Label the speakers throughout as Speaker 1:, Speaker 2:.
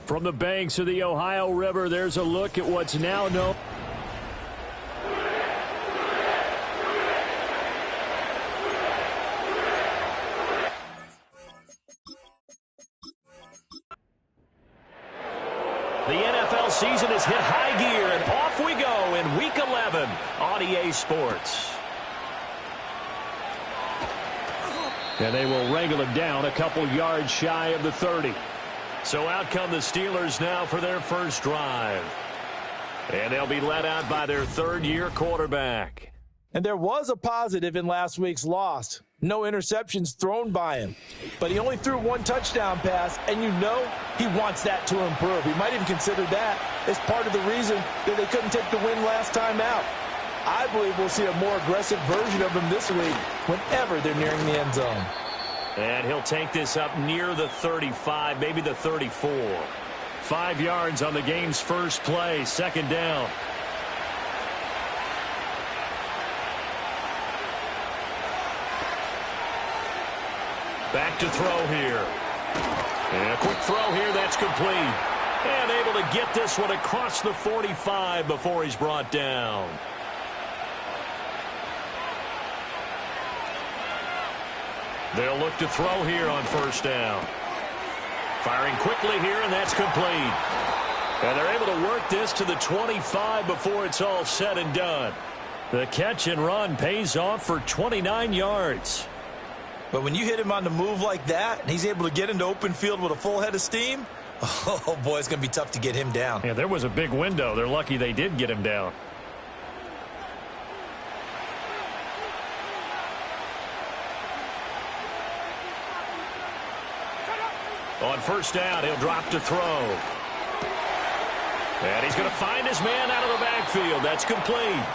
Speaker 1: From the banks of the Ohio River, there's a look at what's now known. The NFL season has hit high gear, and off we go in Week 11 on EA Sports. And they will wrangle him down a couple yards shy of the 30. So out come the Steelers now for their first drive. And they'll be led out by their third-year quarterback.
Speaker 2: And there was a positive in last week's loss. No interceptions thrown by him. But he only threw one touchdown pass, and you know he wants that to improve. He might even consider that as part of the reason that they couldn't take the win last time out. I believe we'll see a more aggressive version of him this week whenever they're nearing the end zone.
Speaker 1: And he'll take this up near the 35, maybe the 34. 5 yards on the game's first play, second down. Back to throw here. And a quick throw here, that's complete. And able to get this one across the 45 before he's brought down. They'll look to throw here on first down. Firing quickly here, and that's complete. And they're able to work this to the 25 before it's all said and done. The catch and run pays off for 29 yards.
Speaker 2: But when you hit him on the move like that, and he's able to get into open field with a full head of steam, oh boy, it's going to be tough to get him down.
Speaker 1: Yeah, there was a big window. They're lucky they did get him down. On first down, he'll drop to throw. And he's going to find his man out of the backfield. That's complete.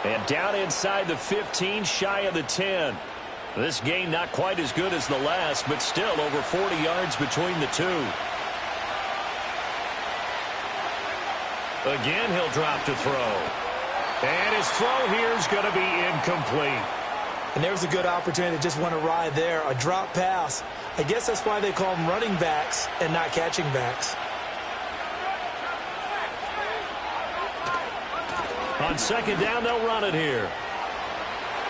Speaker 1: And down inside the 15, shy of the 10. This game not quite as good as the last, but still over 40 yards between the two. Again, he'll drop to throw. And his throw here is going to be incomplete.
Speaker 2: And there's a good opportunity to just want to ride there. A drop pass. I guess that's why they call them running backs and not catching backs.
Speaker 1: On second down, they'll run it here.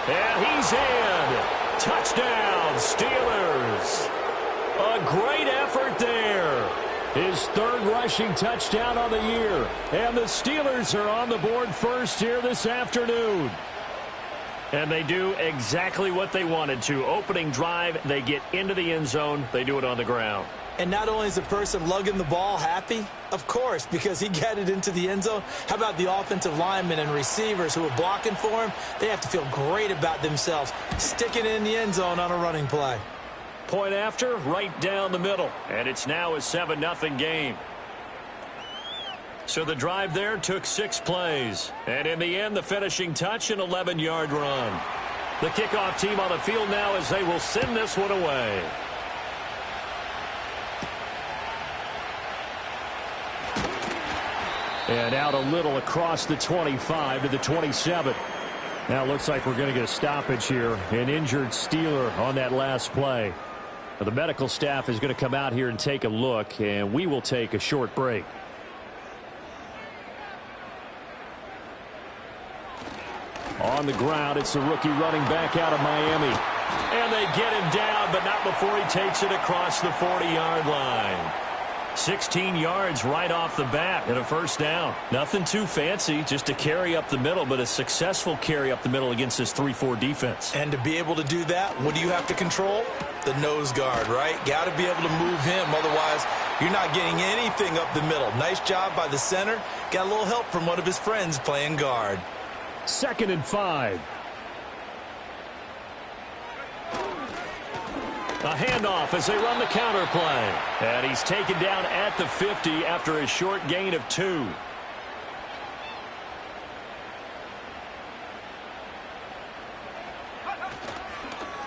Speaker 1: And he's in. Touchdown, Steelers. A great effort there. His third rushing touchdown on the year. And the Steelers are on the board first here this afternoon. And they do exactly what they wanted to. Opening drive, they get into the end zone. They do it on the ground.
Speaker 2: And not only is the person lugging the ball happy, of course, because he got it into the end zone. How about the offensive linemen and receivers who are blocking for him? They have to feel great about themselves, sticking it in the end zone on a running play.
Speaker 1: Point after, right down the middle. And it's now a 7-0 game. So the drive there took 6 plays. And in the end, the finishing touch, an 11-yard run. The kickoff team on the field now as they will send this one away. And out a little across the 25 to the 27. Now it looks like we're going to get a stoppage here. An injured Steeler on that last play. Now the medical staff is going to come out here and take a look, and we will take a short break. On the ground, it's the rookie running back out of Miami. And they get him down, but not before he takes it across the 40-yard line. 16 yards right off the bat and a first down. Nothing too fancy, just a carry up the middle, but a successful carry up the middle against this 3-4 defense.
Speaker 2: And to be able to do that, what do you have to control? The nose guard, right? Got to be able to move him, otherwise you're not getting anything up the middle. Nice job by the center. Got a little help from one of his friends playing guard.
Speaker 1: 2nd and 5. A handoff as they run the counter play. And he's taken down at the 50 after a short gain of 2.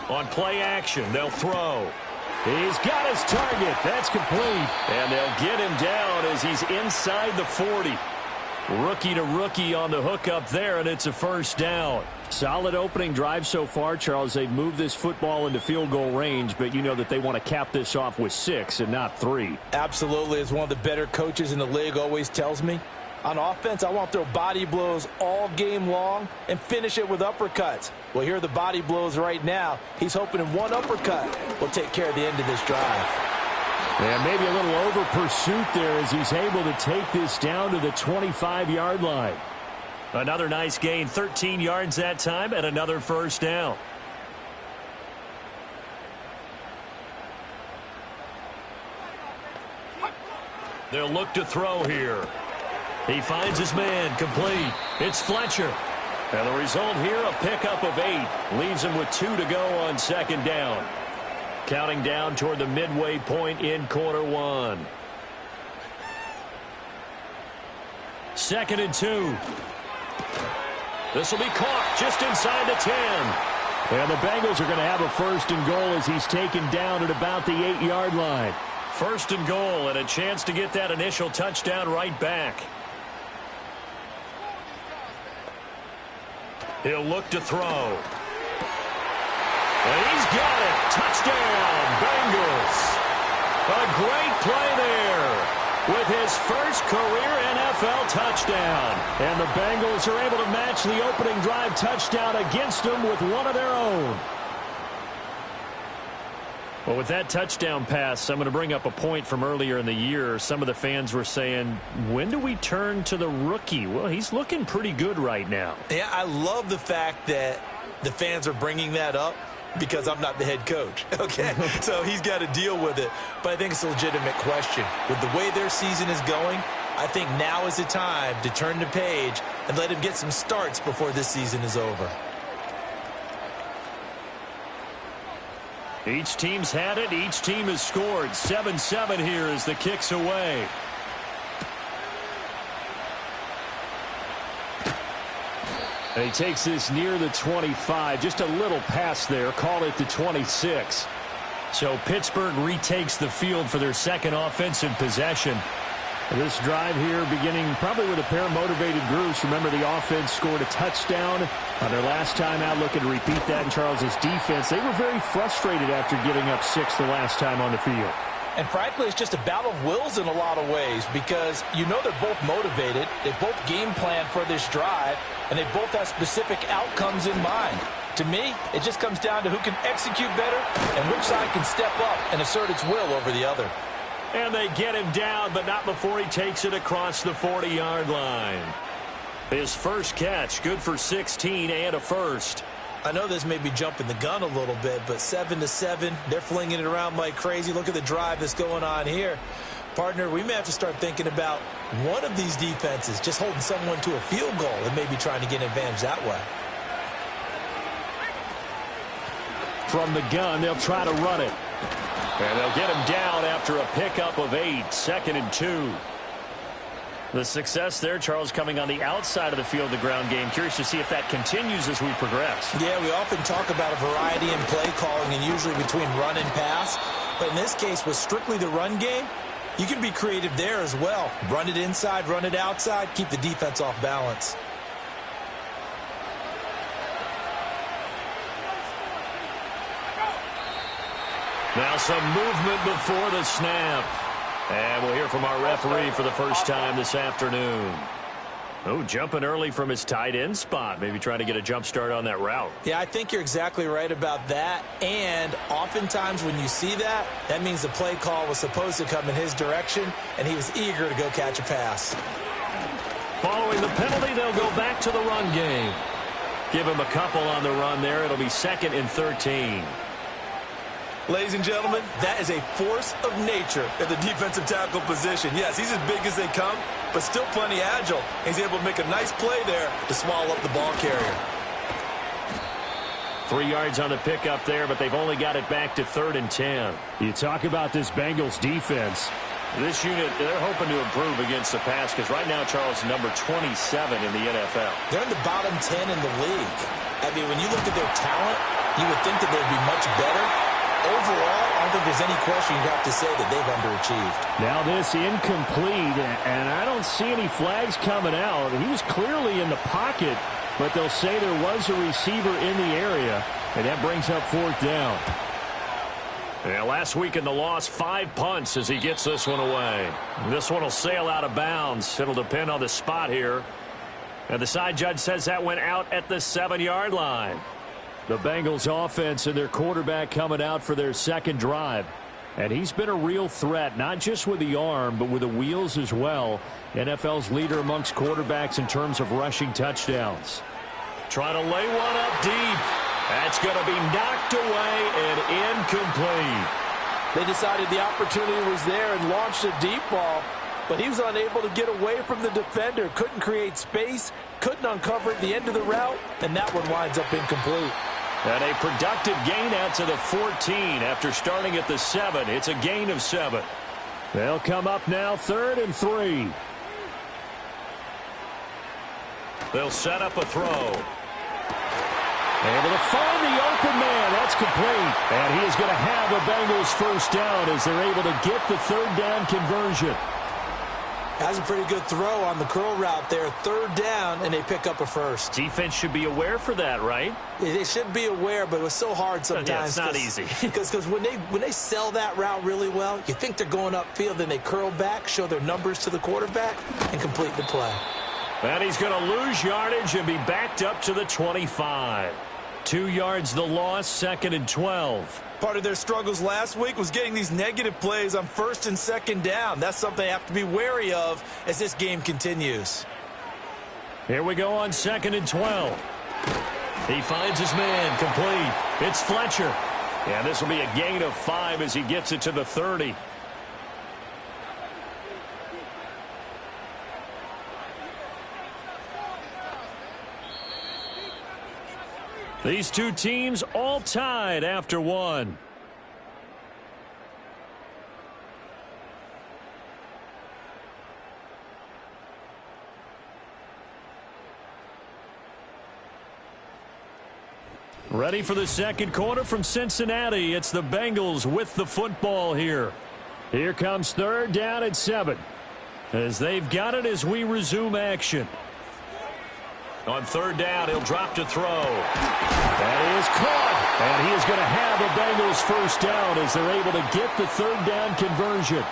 Speaker 1: On play action, they'll throw. He's got his target. That's complete. And they'll get him down as he's inside the 40. Rookie to rookie on the hook up there, and it's a first down. Solid opening drive so far, Charles. They've moved this football into field goal range, but you know that they want to cap this off with 6 and not 3.
Speaker 2: Absolutely. As one of the better coaches in the league always tells me, on offense, I want to throw body blows all game long and finish it with uppercuts. Well, here are the body blows right now. He's hoping in one uppercut will take care of the end of this drive.
Speaker 1: And maybe a little over pursuit there as he's able to take this down to the 25-yard line. Another nice gain, 13 yards that time, and another first down. They'll look to throw here. He finds his man, complete. It's Fletcher. And the result here, a pickup of 8. Leaves him with 2 to go on second down. Counting down toward the midway point in quarter 1. 2nd and 2. This will be caught just inside the 10. And the Bengals are going to have a 1st and goal as he's taken down at about the 8-yard line. 1st and goal and a chance to get that initial touchdown right back. He'll look to throw. And he's got it. Touchdown, Bengals. A great play there with his first career NFL touchdown. And the Bengals are able to match the opening drive touchdown against them with one of their own. Well, with that touchdown pass, I'm going to bring up a point from earlier in the year. Some of the fans were saying, when do we turn to the rookie? Well, he's looking pretty good right now.
Speaker 2: Yeah, I love the fact that the fans are bringing that up because I'm not the head coach, okay? So he's got to deal with it. But I think it's a legitimate question. With the way their season is going, I think now is the time to turn the page and let him get some starts before this season is over.
Speaker 1: Each team's had it. Each team has scored. 7-7 here as the kick's away. And he takes this near the 25. Just a little pass there. Call it the 26. So Pittsburgh retakes the field for their second offensive possession. This drive here beginning probably with a pair of motivated groups. Remember, the offense scored a touchdown on their last time out. Looking to repeat that in Charles's defense. They were very frustrated after giving up 6 the last time on the field.
Speaker 2: And frankly, it's just a battle of wills in a lot of ways because you know they're both motivated. They both game plan for this drive, and they both have specific outcomes in mind. To me, it just comes down to who can execute better and which side can step up and assert its will over the other.
Speaker 1: And they get him down, but not before he takes it across the 40-yard line. His first catch, good for 16 and a first.
Speaker 2: I know this may be jumping the gun a little bit, but 7-7, they're flinging it around like crazy. Look at the drive that's going on here. Partner, we may have to start thinking about one of these defenses just holding someone to a field goal and maybe trying to get an advantage that way.
Speaker 1: From the gun, they'll try to run it. And they'll get him down after a pickup of 8, 2nd and 2. The success there, Charles, coming on the outside of the field, the ground game. Curious to see if that continues as we progress.
Speaker 2: Yeah, we often talk about a variety in play calling and usually between run and pass. But in this case, with strictly the run game, you can be creative there as well. Run it inside, run it outside, keep the defense off balance.
Speaker 1: Now some movement before the snap. And we'll hear from our referee for the first time this afternoon. Oh, jumping early from his tight end spot. Maybe trying to get a jump start on that route.
Speaker 2: Yeah, I think you're exactly right about that. And oftentimes when you see that, that means the play call was supposed to come in his direction, and he was eager to go catch a pass.
Speaker 1: Following the penalty, they'll go back to the run game. Give him a couple on the run there. It'll be 2nd and 13.
Speaker 2: Ladies and gentlemen, that is a force of nature at the defensive tackle position. Yes, he's as big as they come, but still plenty agile. He's able to make a nice play there to swallow up the ball carrier.
Speaker 1: 3 yards on the pickup there, but they've only got it back to 3rd and 10. You talk about this Bengals defense. This unit, they're hoping to improve against the pass because right now, Charles, number 27 in the NFL.
Speaker 2: They're in the bottom 10 in the league. I mean, when you look at their talent, you would think that they'd be much better. Overall, I don't think there's any question you'd have to say that they've underachieved.
Speaker 1: Now this incomplete, and I don't see any flags coming out. He was clearly in the pocket but they'll say there was a receiver in the area, and that brings up 4th down. Yeah, last week in the loss, 5 punts as he gets this one away. This one will sail out of bounds. It'll depend on the spot here. And the side judge says that went out at the 7-yard line. The Bengals offense and their quarterback coming out for their second drive. And he's been a real threat, not just with the arm, but with the wheels as well. NFL's leader amongst quarterbacks in terms of rushing touchdowns.
Speaker 2: Trying to lay one up deep. That's going to be knocked away and incomplete. They decided the opportunity was there and launched a deep ball, but he was unable to get away from the defender. Couldn't create space, couldn't uncover at the end of the route, and that one winds up incomplete.
Speaker 1: And a productive gain out to the 14 after starting at the 7. It's a gain of 7. They'll come up now 3rd and 3.
Speaker 2: They'll set up a throw.
Speaker 1: Able to find the open man. That's complete. And he is going to have a Bengals first down as they're able to get the 3rd down conversion.
Speaker 2: That's a pretty good throw on the curl route there. 3rd down, and they pick up a first.
Speaker 1: Defense should be aware for that, right?
Speaker 2: They should be aware, but it was so hard sometimes.
Speaker 1: Yeah, it's not easy.
Speaker 2: Because when they sell that route really well, you think they're going upfield, then they curl back, show their numbers to the quarterback, and complete the play.
Speaker 1: And he's going to lose yardage and be backed up to the 25. 2 yards the loss, 2nd and 12.
Speaker 2: Part of their struggles last week was getting these negative plays on 1st and 2nd down. That's something they have to be wary of as this game continues.
Speaker 1: Here we go on 2nd and 12. He finds his man, complete. It's Fletcher. Yeah, this will be a gain of 5 as he gets it to the 30. These two teams all tied after 1. Ready for the second quarter from Cincinnati. It's the Bengals with the football here. Here comes 3rd down and 7. As they've got it as we resume action. On 3rd down, he'll drop to throw. That is caught. And he is going to have a Bengals first down as they're able to get the 3rd down conversion.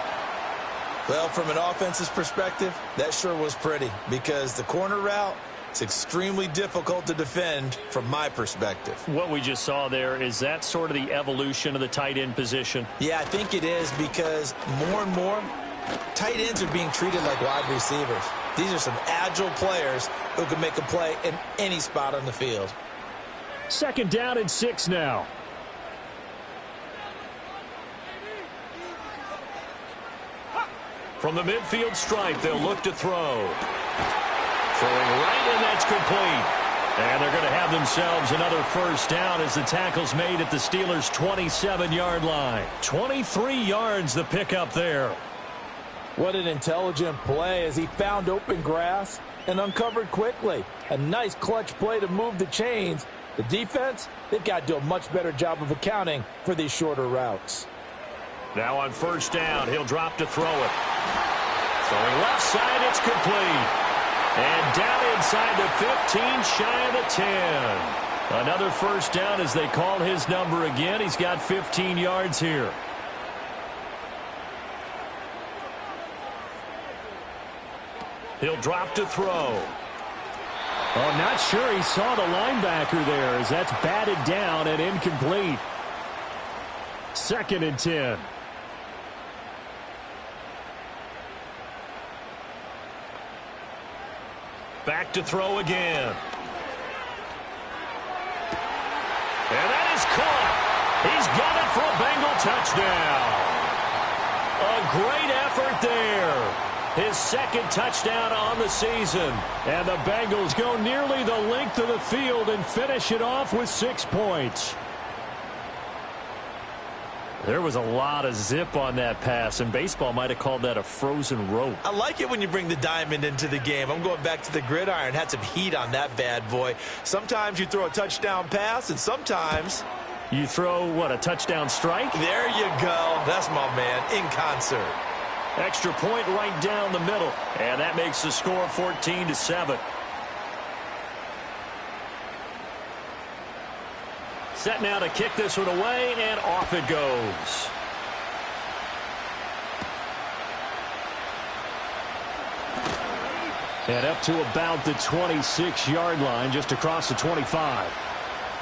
Speaker 2: Well, from an offense's perspective, that sure was pretty because the corner route is extremely difficult to defend from my perspective.
Speaker 1: What we just saw there, is that sort of the evolution of the tight end position?
Speaker 2: Yeah, I think it is because more and more, tight ends are being treated like wide receivers. These are some agile players who can make a play in any spot on the field.
Speaker 1: 2nd down and 6 now. From the midfield stripe, they'll look to throw. Throwing right, and that's complete. And they're going to have themselves another first down as the tackle's made at the Steelers' 27-yard line. 23 yards the pickup there.
Speaker 2: What an intelligent play as he found open grass and uncovered quickly. A nice clutch play to move the chains. The defense, they've got to do a much better job of accounting for these shorter routes.
Speaker 1: Now on 1st down, he'll drop to throw it. Throwing left side, it's complete. And down inside the 15, shy of the 10. Another first down as they call his number again. He's got 15 yards here. He'll drop to throw. Oh, not sure he saw the linebacker there as that's batted down and incomplete. 2nd and 10. Back to throw again. And that is caught. He's got it for a Bengal touchdown. A great effort there. His 2nd touchdown on the season. And the Bengals go nearly the length of the field and finish it off with 6 points. There was a lot of zip on that pass, and baseball might have called that a frozen rope.
Speaker 2: I like it when you bring the diamond into the game. I'm going back to the gridiron. Had some heat on that bad boy. Sometimes you throw a touchdown pass, and sometimes
Speaker 1: you throw, what, a touchdown strike?
Speaker 2: There you go. That's my man, in concert.
Speaker 1: Extra point right down the middle, and that makes the score 14-7. set now to kick this one away, and off it goes. And up to about the 26-yard line, just across the 25.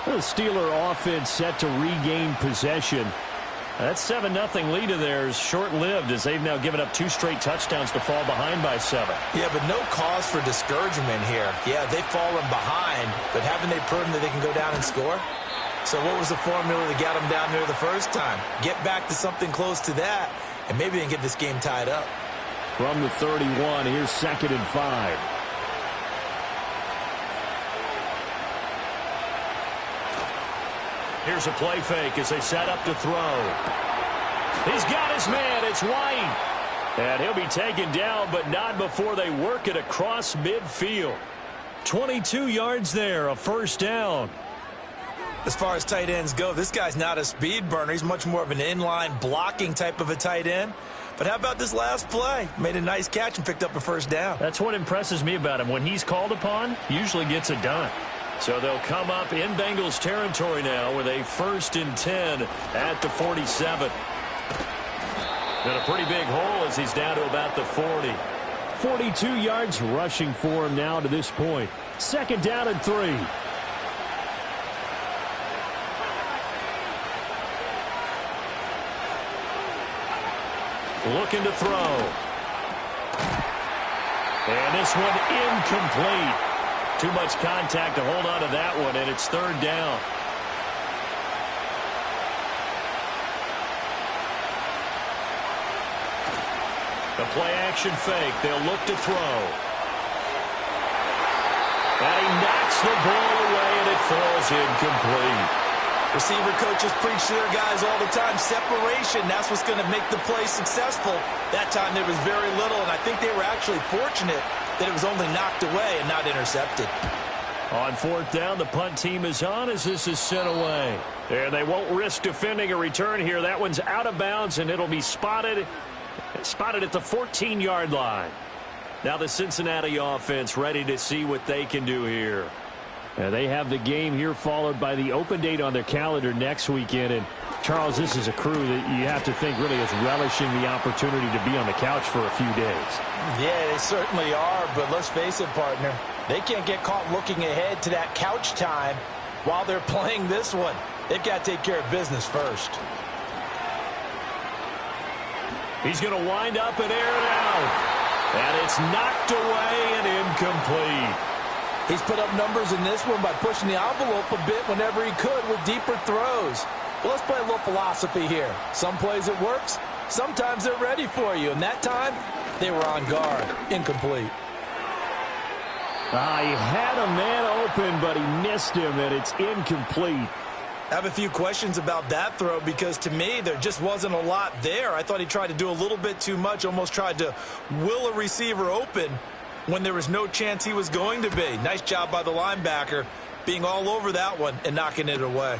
Speaker 1: The Steeler offense set to regain possession. That 7-0 lead of theirs short-lived as they've now given up 2 straight touchdowns to fall behind by 7.
Speaker 2: Yeah, but no cause for discouragement here. Yeah, they've fallen behind, but haven't they proven that they can go down and score? So what was the formula that got them down there the first time? Get back to something close to that, and maybe they can get this game tied up.
Speaker 1: From the 31, here's 2nd and 5. Here's a play fake as they set up to throw. He's got his man. It's White. And he'll be taken down, but not before they work it across midfield. 22 yards there, a first down.
Speaker 2: As far as tight ends go, this guy's not a speed burner. He's much more of an inline blocking type of a tight end. But how about this last play? Made a nice catch and picked up a first down.
Speaker 1: That's what impresses me about him. When he's called upon, usually gets it done. So they'll come up in Bengals territory now with a 1st and 10 at the 47. And a pretty big hole as he's down to about the 40. 42 yards rushing for him now to this point. 2nd down and 3. Looking to throw. And this one incomplete. Too much contact to hold on to that one, and it's 3rd down. The play-action fake. They'll look to throw. And he knocks the ball away, and it falls incomplete.
Speaker 2: Receiver coaches preach to their guys all the time. Separation, that's what's going to make the play successful. That time there was very little, and I think they were actually fortunate that it was only knocked away and not intercepted.
Speaker 1: On 4th down, the punt team is on as this is sent away. And they won't risk defending a return here. That one's out of bounds, and it'll be spotted at the 14-yard line. Now the Cincinnati offense ready to see what they can do here. They have the game here followed by the open date on their calendar next weekend. And, Charles, this is a crew that you have to think really is relishing the opportunity to be on the couch for a few days.
Speaker 2: Yeah, they certainly are, but let's face it, partner. They can't get caught looking ahead to that couch time while they're playing this one. They've got to take care of business first.
Speaker 1: He's going to wind up and air it out. And it's knocked away and incomplete.
Speaker 2: He's put up numbers in this one by pushing the envelope a bit whenever he could with deeper throws. Well, let's play a little philosophy here. Some plays it works. Sometimes they're ready for you. And that time, they were on guard. Incomplete.
Speaker 1: He had a man open, but he missed him, and it's incomplete.
Speaker 2: I have a few questions about that throw because, to me, there just wasn't a lot there. I thought he tried to do a little bit too much, almost tried to will a receiver open when there was no chance he was going to be. Nice job by the linebacker being all over that one and knocking it away.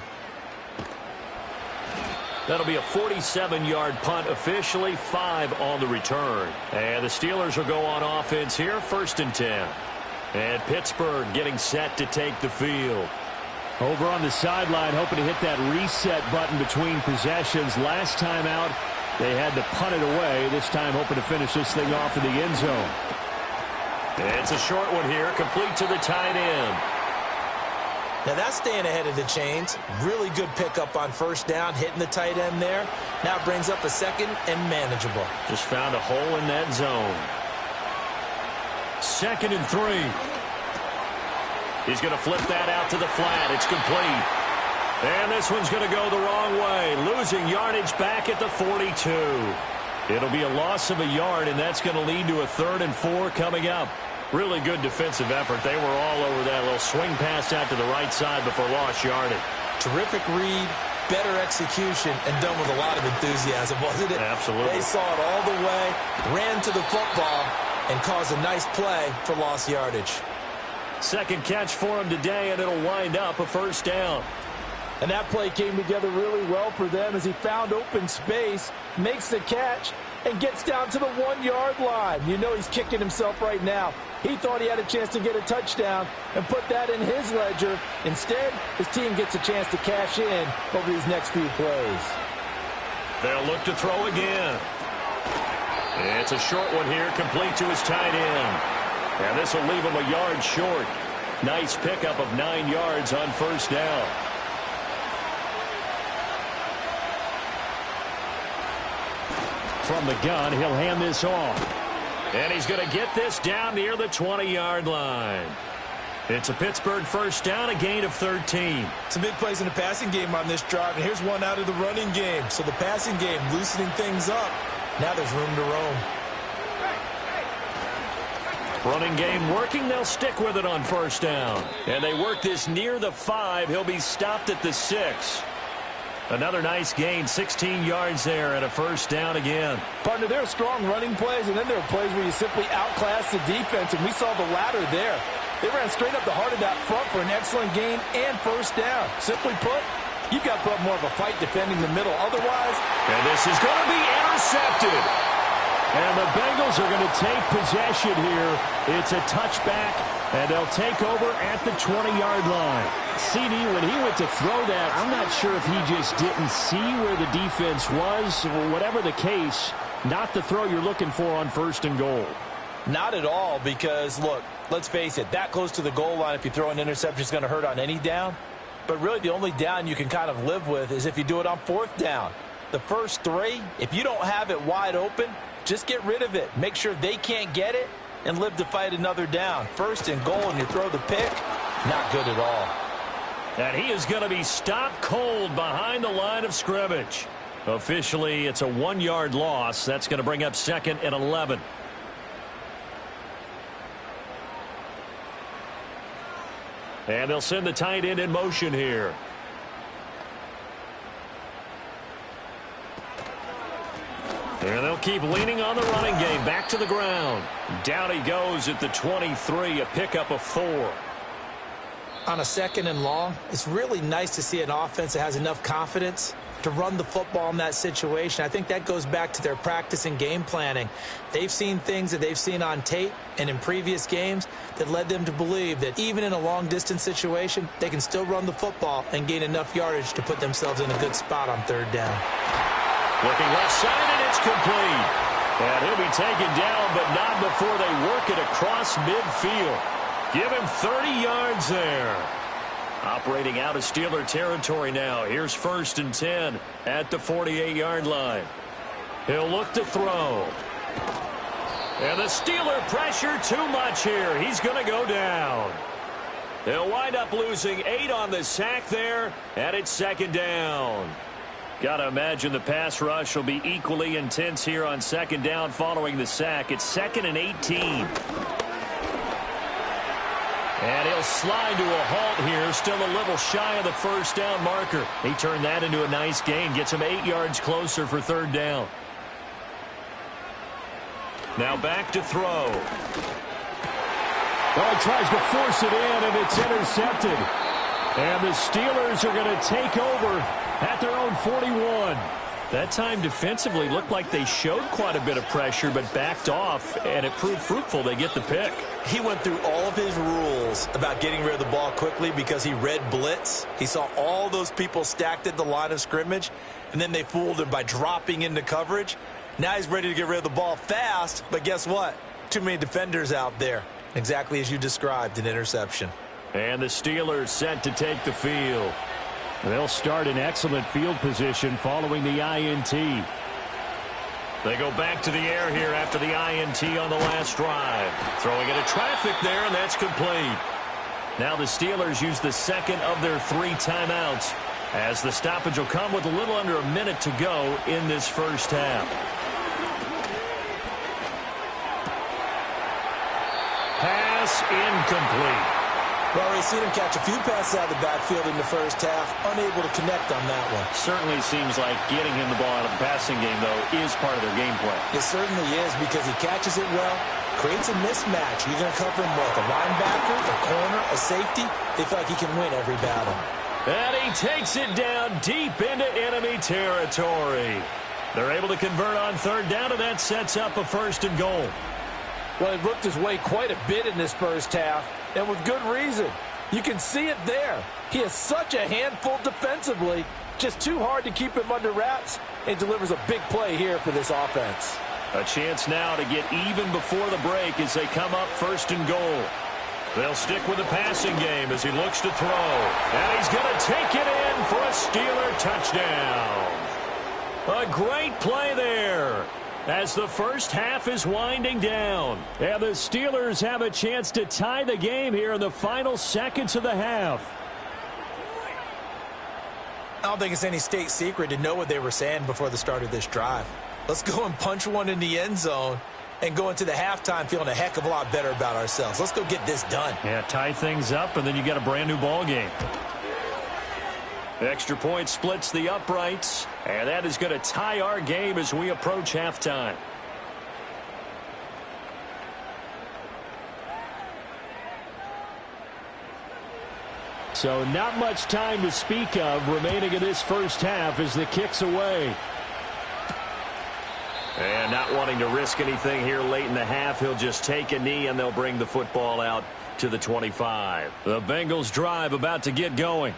Speaker 1: That'll be a 47-yard punt officially, 5 on the return. And the Steelers will go on offense here, 1st and 10. And Pittsburgh getting set to take the field. Over on the sideline, hoping to hit that reset button between possessions. Last time out, they had to punt it away. This time hoping to finish this thing off in the end zone. It's a short one here, complete to the tight end.
Speaker 2: Now that's staying ahead of the chains. Really good pickup on 1st down, hitting the tight end there. Now it brings up a 2nd and manageable.
Speaker 1: Just found a hole in that zone. 2nd and 3. He's going to flip that out to the flat. It's complete. And this one's going to go the wrong way. Losing yardage back at the 42. It'll be a loss of a yard, and that's going to lead to a 3rd and 4 coming up. Really good defensive effort. They were all over that little swing pass out to the right side before lost yardage.
Speaker 2: Terrific read, better execution, and done with a lot of enthusiasm, wasn't it?
Speaker 1: Absolutely.
Speaker 2: They saw it all the way, ran to the football, and caused a nice play for lost yardage.
Speaker 1: 2nd catch for him today, and it'll wind up a 1st down.
Speaker 2: And that play came together really well for them as he found open space, makes the catch, and gets down to the 1-yard line. You know he's kicking himself right now. He thought he had a chance to get a touchdown and put that in his ledger. Instead, his team gets a chance to cash in over these next few plays.
Speaker 1: They'll look to throw again. It's a short one here, complete to his tight end. And this will leave him a yard short. Nice pickup of 9 yards on first down. From the gun, he'll hand this off. And he's going to get this down near the 20-yard line. It's a Pittsburgh first down, a gain of 13.
Speaker 2: Some big plays in the passing game on this drive, and here's one out of the running game. So the passing game loosening things up. Now there's room to roam.
Speaker 1: Running game working. They'll stick with it on first down. And they work this near the 5. He'll be stopped at the 6. Another nice gain, 16 yards there, and a first down again.
Speaker 2: Partner, there are strong running plays, and then there are plays where you simply outclass the defense, and we saw the latter there. They ran straight up the heart of that front for an excellent gain and first down. Simply put, you've got to put more of a fight defending the middle. Otherwise,
Speaker 1: and this is going to be intercepted. And the Bengals are going to take possession here. It's a touchback, and they'll take over at the 20-yard line. CD, when he went to throw that, I'm not sure if he just didn't see where the defense was. Whatever the case, not the throw you're looking for on first and goal.
Speaker 2: Not at all, because, look, let's face it, that close to the goal line, if you throw an interception, is going to hurt on any down. But really, the only down you can kind of live with is if you do it on fourth down. The first 3, if you don't have it wide open, just get rid of it. Make sure they can't get it and live to fight another down. First and goal, and you throw the pick, not good at all.
Speaker 1: And he is going to be stopped cold behind the line of scrimmage. Officially, it's a 1-yard loss. That's going to bring up second and 11. And they'll send the tight end in motion here. And they'll keep leaning on the running game. Back to the ground. Down he goes at the 23, a pickup of 4.
Speaker 2: On a second and long, it's really nice to see an offense that has enough confidence to run the football in that situation. I think that goes back to their practice and game planning. They've seen things that they've seen on tape and in previous games that led them to believe that even in a long-distance situation, they can still run the football and gain enough yardage to put themselves in a good spot on third down.
Speaker 1: Looking left side, and it's complete. And he'll be taken down, but not before they work it across midfield. Give him 30 yards there. Operating out of Steeler territory now. Here's first and 10 at the 48-yard line. He'll look to throw. And the Steeler pressure too much here. He's going to go down. They'll wind up losing 8 on the sack there, and it's second down. Got to imagine the pass rush will be equally intense here on second down following the sack. It's second and 18. And he'll slide to a halt here, still a little shy of the first down marker. He turned that into a nice gain, gets him 8 yards closer for third down. Now back to throw. Well, he tries to force it in, and it's intercepted. And the Steelers are going to take over at their own 41. That time defensively looked like they showed quite a bit of pressure but backed off, and it proved fruitful. They get the pick.
Speaker 2: He went through all of his rules about getting rid of the ball quickly because he read blitz. He saw all those people stacked at the line of scrimmage, and then they fooled him by dropping into coverage. Now he's ready to get rid of the ball fast, but guess what? Too many defenders out there. Exactly as you described, an interception.
Speaker 1: And the Steelers set to take the field. They'll start in excellent field position following the INT. They go back to the air here after the INT on the last drive. Throwing into traffic there, and that's complete. Now the Steelers use the second of their 3 timeouts as the stoppage will come with a little under a minute to go in this first half. Pass incomplete.
Speaker 2: Well, we've seen him catch a few passes out of the backfield in the first half, unable to connect on that one.
Speaker 1: Certainly seems like getting him the ball out of the passing game, though, is part of their game plan.
Speaker 2: It certainly is because he catches it well, creates a mismatch. You're going to cover him with a linebacker, a corner, a safety. They feel like he can win every battle.
Speaker 1: And he takes it down deep into enemy territory. They're able to convert on third down, and that sets up a 1st and goal.
Speaker 2: Well, he looked his way quite a bit in this first half, and with good reason. You can see it there. He is such a handful defensively, just too hard to keep him under wraps, and delivers a big play here for this offense.
Speaker 1: A chance now to get even before the break as they come up 1st and goal. They'll stick with the passing game as he looks to throw. And he's going to take it in for a Steeler touchdown. A great play there as the first half is winding down. And the Steelers have a chance to tie the game here in the final seconds of the half.
Speaker 2: I don't think it's any state secret to know what they were saying before the start of this drive. Let's go and punch one in the end zone and go into the halftime feeling a heck of a lot better about ourselves. Let's go get this done.
Speaker 1: Yeah, tie things up, and then you got a brand-new ball game. Extra point splits the uprights, and that is going to tie our game as we approach halftime. So not much time to speak of remaining in this first half as the kick's away. And not wanting to risk anything here late in the half, he'll just take a knee and they'll bring the football out to the 25. The Bengals drive about to get going.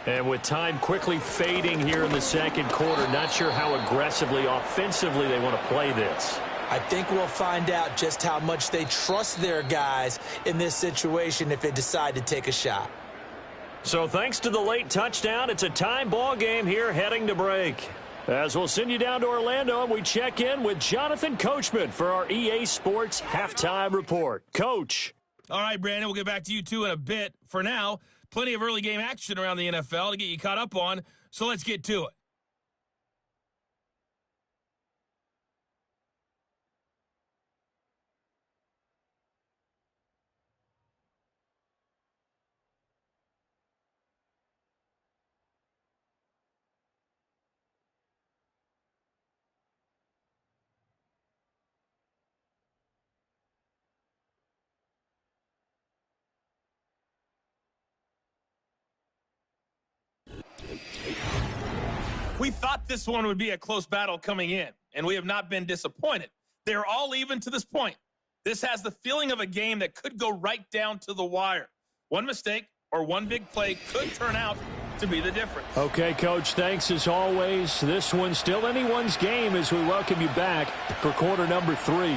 Speaker 1: And with time quickly fading here in the second quarter, not sure how aggressively, offensively they want to play this.
Speaker 2: I think we'll find out just how much they trust their guys in this situation if they decide to take a shot.
Speaker 1: So thanks to the late touchdown, it's a time ball game here heading to break. As we'll send you down to Orlando, and we check in with Jonathan Coachman for our EA Sports Halftime Report. Coach.
Speaker 3: All right, Brandon, we'll get back to you, too, in a bit. For now, plenty of early game action around the NFL to get you caught up on, so let's get to it. We thought this one would be a close battle coming in, and we have not been disappointed. They're all even to this point. This has the feeling of a game that could go right down to the wire. One mistake or one big play could turn out to be the difference.
Speaker 1: Okay, Coach, thanks as always. This one's still anyone's game as we welcome you back for quarter number 3.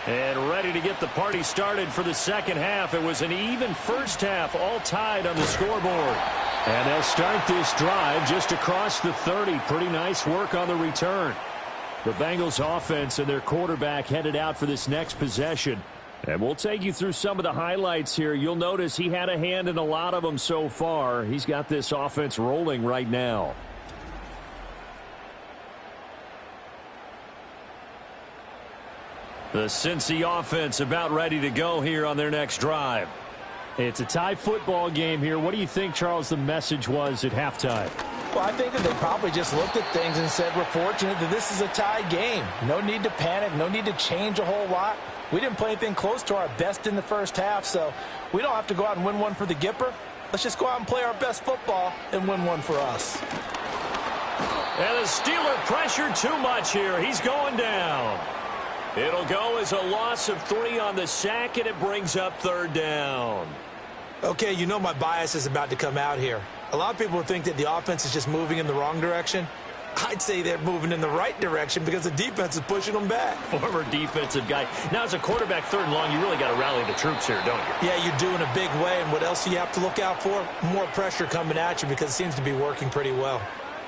Speaker 1: And ready to get the party started for the second half. It was an even first half, all tied on the scoreboard. And they'll start this drive just across the 30. Pretty nice work on the return. The Bengals offense and their quarterback headed out for this next possession. And we'll take you through some of the highlights here. You'll notice he had a hand in a lot of them so far. He's got this offense rolling right now. The Cincy offense about ready to go here on their next drive. It's a tie football game here. What do you think, Charles, the message was at halftime?
Speaker 2: Well, I think that they probably just looked at things and said, we're fortunate that this is a tie game. No need to panic. No need to change a whole lot. We didn't play anything close to our best in the first half, so we don't have to go out and win one for the Gipper. Let's just go out and play our best football and win one for us.
Speaker 1: And the Steeler pressure too much here. He's going down. It'll go as a loss of 3 on the sack, and it brings up third down.
Speaker 2: Okay, you know my bias is about to come out here. A lot of people think that the offense is just moving in the wrong direction. I'd say they're moving in the right direction because the defense is pushing them back.
Speaker 1: Former defensive guy. Now, as a quarterback, third and long, you really got to rally the troops here, don't you?
Speaker 2: Yeah, you're doing a big way, and what else do you have to look out for? More pressure coming at you because it seems to be working pretty well.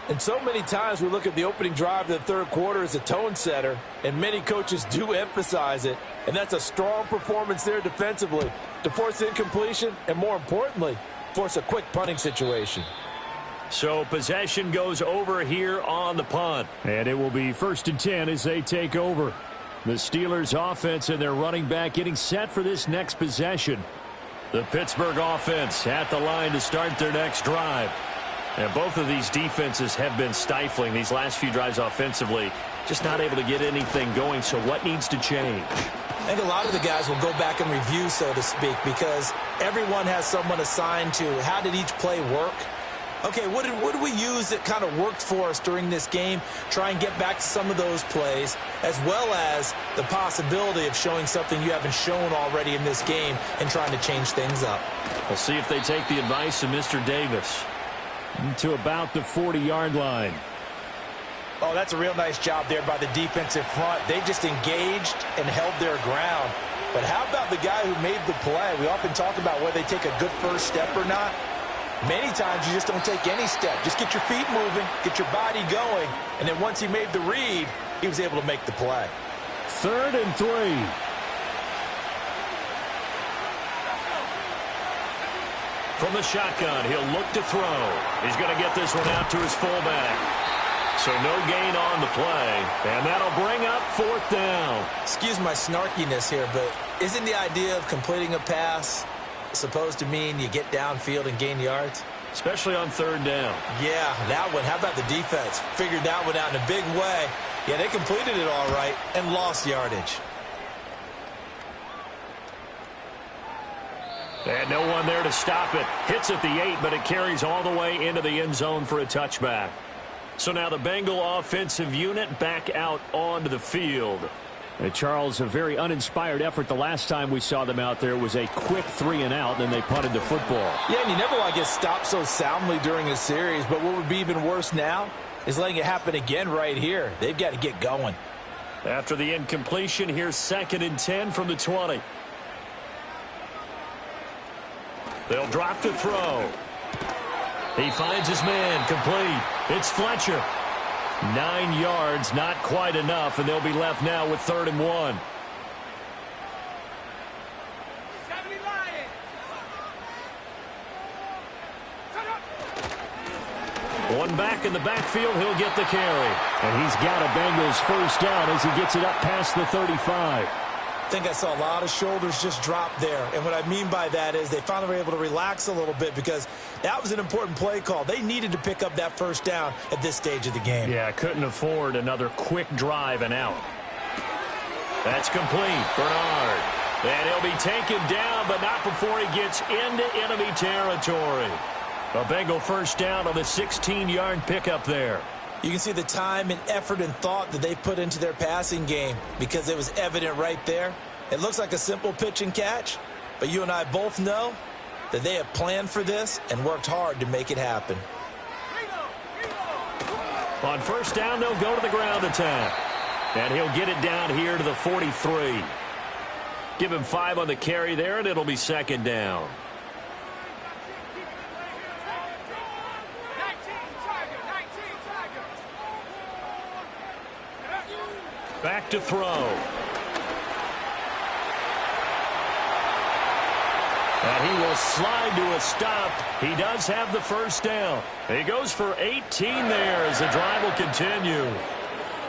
Speaker 2: And so many times we look at the opening drive of the third quarter as a tone setter, and many coaches do emphasize it. And that's a strong performance there defensively to force incompletion and, more importantly, force a quick punting situation.
Speaker 1: So possession goes over here on the punt. And it will be 1st and 10 as they take over. The Steelers offense and their running back getting set for this next possession. The Pittsburgh offense at the line to start their next drive. And both of these defenses have been stifling these last few drives offensively. Just not able to get anything going, so what needs to change?
Speaker 2: I think a lot of the guys will go back and review, so to speak, because everyone has someone assigned to how did each play work. Okay, what did we use that kind of worked for us during this game? Try and get back to some of those plays, as well as the possibility of showing something you haven't shown already in this game and trying to change things up.
Speaker 1: We'll see if they take the advice of Mr. Davis. To about the 40-yard line.
Speaker 2: Oh, that's a real nice job there by the defensive front. They just engaged and held their ground. But how about the guy who made the play? We often talk about whether they take a good first step or not. Many times you just don't take any step. Just get your feet moving, get your body going, and then once he made the read, he was able to make the play.
Speaker 1: 3rd and 3. From the shotgun, he'll look to throw. He's going to get this one out to his fullback. So no gain on the play, and that'll bring up 4th down.
Speaker 2: Excuse my snarkiness here, but isn't the idea of completing a pass supposed to mean you get downfield and gain yards?
Speaker 1: Especially on 3rd down.
Speaker 2: Yeah, that one. How about the defense? Figured that one out in a big way. Yeah, they completed it all right and lost yardage.
Speaker 1: And no one there to stop it. Hits at the 8, but it carries all the way into the end zone for a touchback. So now the Bengal offensive unit back out onto the field. And Charles, a very uninspired effort. The last time we saw them out there was a quick 3-and-out, and they punted the football.
Speaker 2: Yeah, and you never want to get stopped so soundly during a series, but what would be even worse now is letting it happen again right here. They've got to get going.
Speaker 1: After the incompletion, here's 2nd and 10 from the 20. They'll drop to throw. He finds his man, complete. It's Fletcher. 9 yards, not quite enough, and they'll be left now with 3rd and 1. One back in the backfield, he'll get the carry. And he's got a Bengals first down as he gets it up past the 35.
Speaker 2: I think I saw a lot of shoulders just drop there. And what I mean by that is they finally were able to relax a little bit because that was an important play call. They needed to pick up that first down at this stage of the game.
Speaker 1: Yeah, couldn't afford another quick drive and out. That's complete. Bernard. And he'll be taken down, but not before he gets into enemy territory. A Bengal first down on the 16-yard pickup there.
Speaker 2: You can see the time and effort and thought that they put into their passing game because it was evident right there. It looks like a simple pitch and catch, but you and I both know that they have planned for this and worked hard to make it happen.
Speaker 1: On first down, they'll go to the ground attack. And he'll get it down here to the 43. Give him 5 on the carry there, and it'll be 2nd down. Back to throw. And he will slide to a stop. He does have the first down. He goes for 18 there as the drive will continue.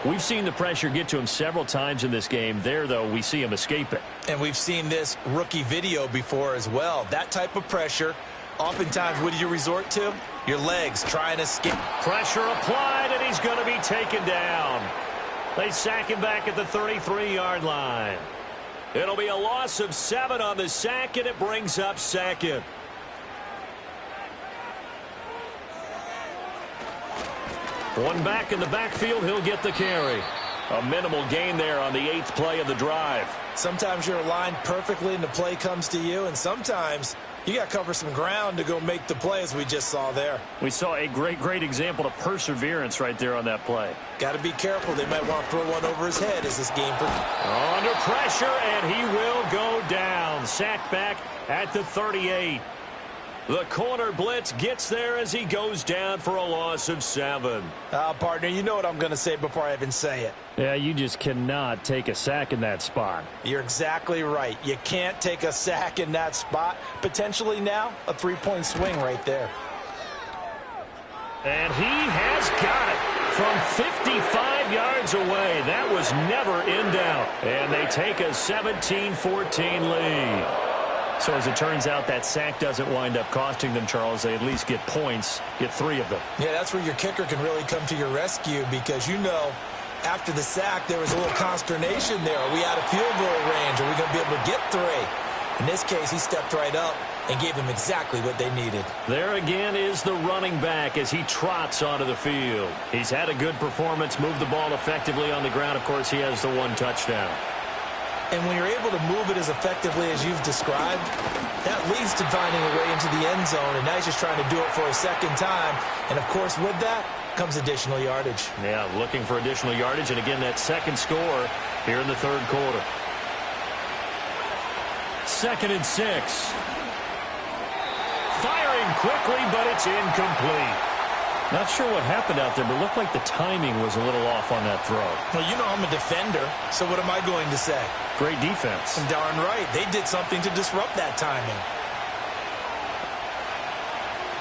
Speaker 1: We've seen the pressure get to him several times in this game. There, though, we see him escape it.
Speaker 2: And we've seen this rookie video before as well. That type of pressure, oftentimes, what do you resort to? Your legs trying to escape.
Speaker 1: Pressure applied, and he's going to be taken down. They sack him back at the 33-yard line. It'll be a loss of 7 on the sack, and it brings up 2nd. One back in the backfield, he'll get the carry. A minimal gain there on the 8th play of the drive.
Speaker 2: Sometimes you're aligned perfectly and the play comes to you, and sometimes you got to cover some ground to go make the play, as we just saw there.
Speaker 1: We saw a great example of perseverance right there on that play.
Speaker 2: Got to be careful. They might want to throw one over his head as this game progresses.
Speaker 1: Under pressure, and he will go down. Sacked back at the 38. The corner blitz gets there as he goes down for a loss of 7.
Speaker 2: Partner, you know what I'm going to say before I even say it.
Speaker 1: Yeah, you just cannot take a sack in that spot.
Speaker 2: You're exactly right. You can't take a sack in that spot. Potentially now, a 3-point swing right there.
Speaker 1: And he has got it from 55 yards away. That was never in doubt. And they take a 17-14 lead. So as it turns out, that sack doesn't wind up costing them, Charles. They at least get points, get 3 of them.
Speaker 2: Yeah, that's where your kicker can really come to your rescue because, you know, after the sack, there was a little consternation there. Are we out of field goal range? Are we going to be able to get 3? In this case, he stepped right up and gave them exactly what they needed.
Speaker 1: There again is the running back as he trots onto the field. He's had a good performance, moved the ball effectively on the ground. Of course, he has the one touchdown.
Speaker 2: And when you're able to move it as effectively as you've described, that leads to finding a way into the end zone, and now he's just trying to do it for a second time. And, of course, with that comes additional yardage.
Speaker 1: Yeah, looking for additional yardage, and again, that second score here in the third quarter. 2nd and 6. Firing quickly, but it's incomplete. Not sure what happened out there, but it looked like the timing was a little off on that throw.
Speaker 2: Well, you know I'm a defender, so what am I going to say?
Speaker 1: Great defense.
Speaker 2: Darn right. They did something to disrupt that timing.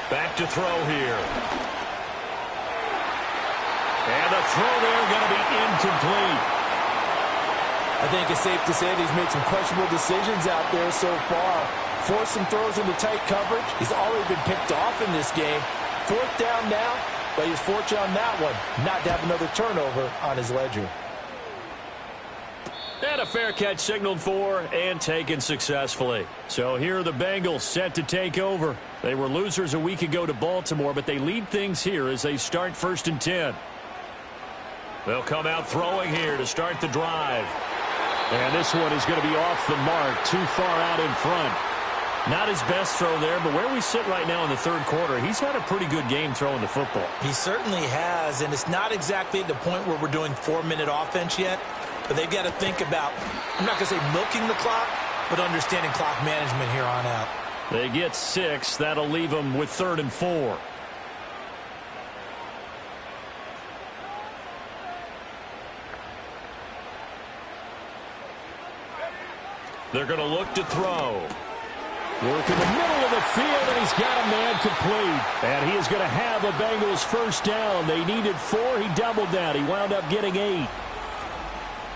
Speaker 1: Back to throw here. And the throw there going to be incomplete.
Speaker 2: I think it's safe to say that he's made some questionable decisions out there so far. Forced some throws into tight coverage. He's already been picked off in this game. 4th down now, but he's fortunate on that one not to have another turnover on his ledger.
Speaker 1: And a fair catch signaled for and taken successfully. So here are the Bengals set to take over. They were losers a week ago to Baltimore, but they lead things here as they start 1st and 10. They'll come out throwing here to start the drive. And this one is going to be off the mark, too far out in front. Not his best throw there, but where we sit right now in the third quarter, he's had a pretty good game throwing the football.
Speaker 2: He certainly has, and it's not exactly at the point where we're doing 4-minute offense yet, but they've got to think about, I'm not going to say milking the clock, but understanding clock management here on out.
Speaker 1: They get 6. That'll leave them with 3rd and 4. They're going to look to throw. Work in the middle of the field, and he's got a man complete. And he is going to have the Bengals 1st down. They needed 4. He doubled that. He wound up getting 8.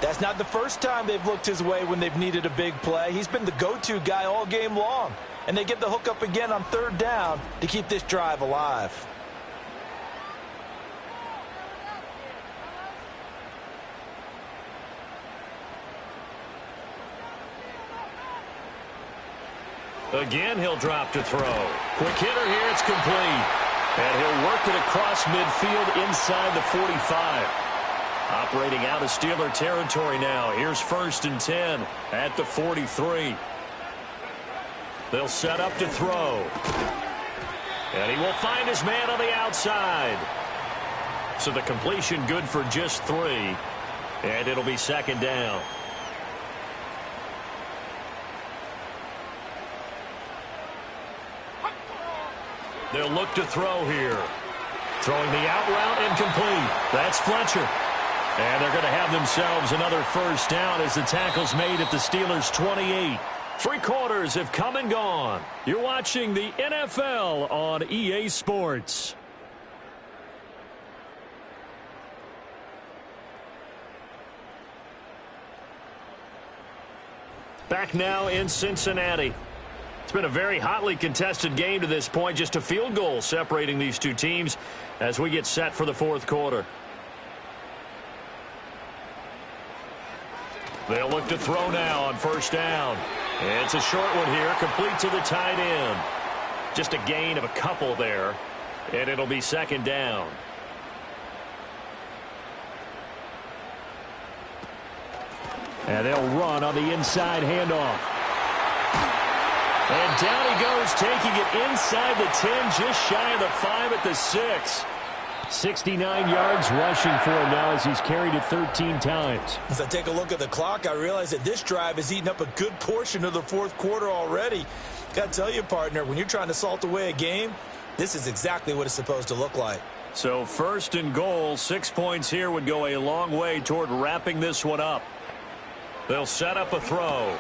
Speaker 2: That's not the first time they've looked his way when they've needed a big play. He's been the go-to guy all game long. And they get the hook up again on 3rd down to keep this drive alive.
Speaker 1: Again, he'll drop to throw. Quick hitter here, it's complete. And he'll work it across midfield inside the 45. Operating out of Steeler territory now. Here's 1st and 10 at the 43. They'll set up to throw. And he will find his man on the outside. So the completion good for just 3. And it'll be 2nd down. They'll look to throw here. Throwing the out route incomplete. That's Fletcher. And they're going to have themselves another 1st down as the tackle's made at the Steelers' 28. 3 quarters have come and gone. You're watching the NFL on EA Sports. Back now in Cincinnati. It's been a very hotly contested game to this point. Just a field goal separating these two teams as we get set for the 4th quarter. They'll look to throw now on 1st down. It's a short one here, complete to the tight end. Just a gain of a couple there, and it'll be 2nd down. And they'll run on the inside handoff. And down he goes, taking it inside the 10, just shy of the 5 at the 6. 69 yards rushing for him now as he's carried it 13 times.
Speaker 2: As I take a look at the clock, I realize that this drive has eaten up a good portion of the 4th quarter already. Got to tell you, partner, when you're trying to salt away a game, this is exactly what it's supposed to look like.
Speaker 1: So 1st and goal, 6 points here would go a long way toward wrapping this one up. They'll set up a throw.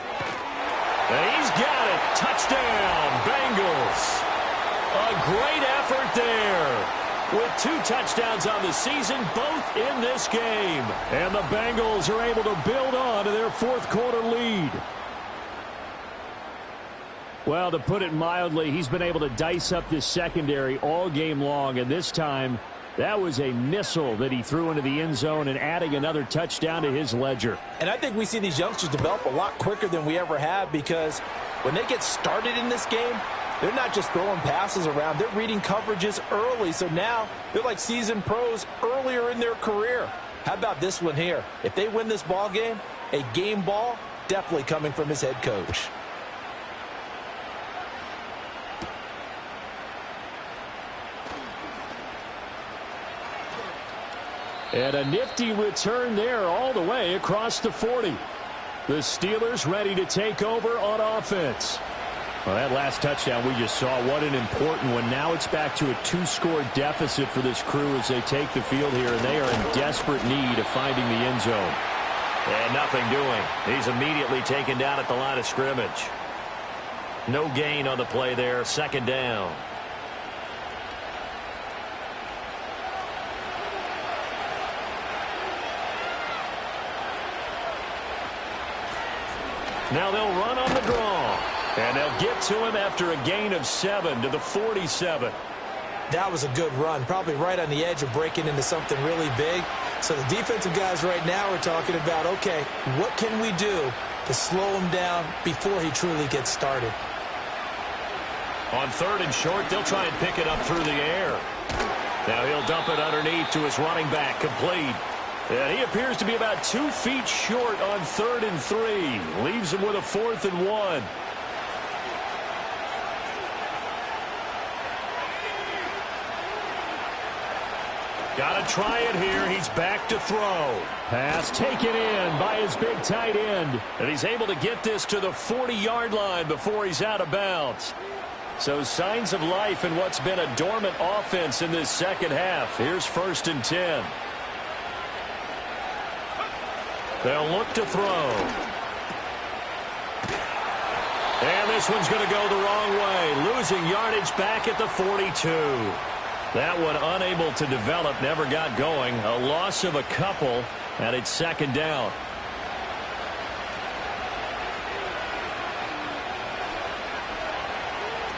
Speaker 1: And he's got it. Touchdown, Bengals. A great effort there. With 2 touchdowns on the season, both in this game. And the Bengals are able to build on to their 4th quarter lead. Well, to put it mildly, he's been able to dice up this secondary all game long, and this time That was a missile that he threw into the end zone and adding another touchdown to his ledger.
Speaker 2: And I think we see these youngsters develop a lot quicker than we ever have, because when they get started in this game, they're not just throwing passes around. They're reading coverages early. So now they're like seasoned pros earlier in their career. How about this one here? If they win this ball game, a game ball definitely coming from his head coach.
Speaker 1: And a nifty return there all the way across the 40. The Steelers ready to take over on offense. Well, that last touchdown we just saw, what an important one. Now it's back to a 2-score deficit for this crew as they take the field here, and they are in desperate need of finding the end zone.
Speaker 4: And nothing doing. He's immediately taken down at the line of scrimmage. No gain on the play there. Second down. Now they'll run on the draw. And they'll get to him after a gain of 7 to the 47.
Speaker 2: That was a good run, probably right on the edge of breaking into something really big. So the defensive guys right now are talking about, okay, what can we do to slow him down before he truly gets started?
Speaker 4: On 3rd and short, they'll try and pick it up through the air. Now he'll dump it underneath to his running back, complete. And he appears to be about 2 feet short on 3rd and 3. Leaves him with a 4th and 1. Got to try it here. He's back to throw.
Speaker 1: Pass taken in by his big tight end.
Speaker 4: And he's able to get this to the 40-yard line before he's out of bounds.
Speaker 1: So signs of life in what's been a dormant offense in this second half. Here's 1st and 10.
Speaker 4: They'll look to throw. And this one's going to go the wrong way. Losing yardage back at the 42. That one unable to develop, never got going. A loss of a couple, and it's 2nd down.